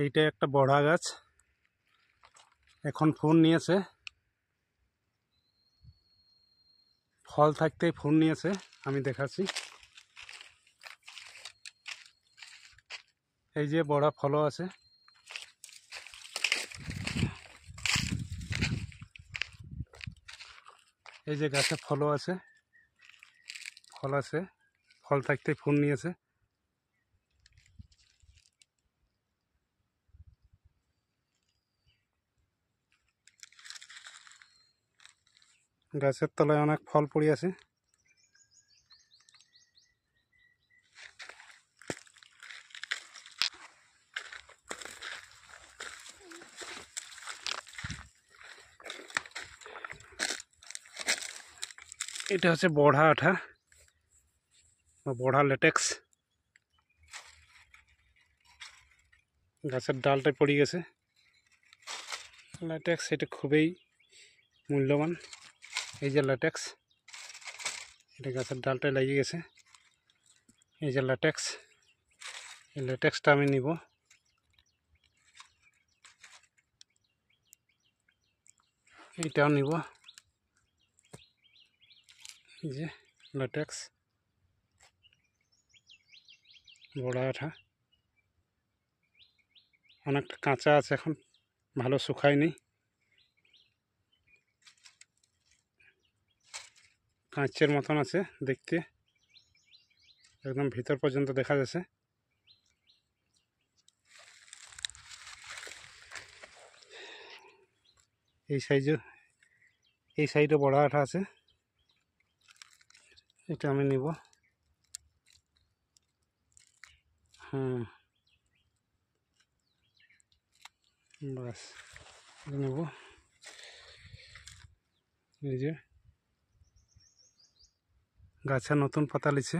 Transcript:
এইটা একটা বড়া গাছ, এখন ফুল নিয়েছে, ফল থাকতেই ফুল নিয়েছে। আমি দেখাচ্ছি, এই যে বড়া ফলও আছে, এই যে গাছে ফলও আছে, ফল আছে, ফল থাকতেই ফুল নিয়েছে। গাছের তলায় অনেক ফল পড়ে আছে। এটা হচ্ছে বড়া আঠা বা বড়া ল্যাটেক্স। গাছের ডালটায় পড়ে গেছে ল্যাটেক্স, এটা খুবই মূল্যবান। এই যে ল্যাটেক্স, এটা গাছের ডালটায় লেগে গেছে। এই যে ল্যাটেক্স, এই ল্যাটেক্সটা আমি নিব। এইটাও নিব। এই যে ল্যাটেক্স, বড়া আঠা, অনেকটা কাঁচা আছে, এখন ভালো শুকায়নি, কাঁচের মতন আছে দেখতে, একদম ভিতর পর্যন্ত দেখা যাচ্ছে। এই সাইডে বড়া আঠা আছে, এটা আমি নিব। বাস নেব। এই যে গাছে নতুন পাতা লিছে।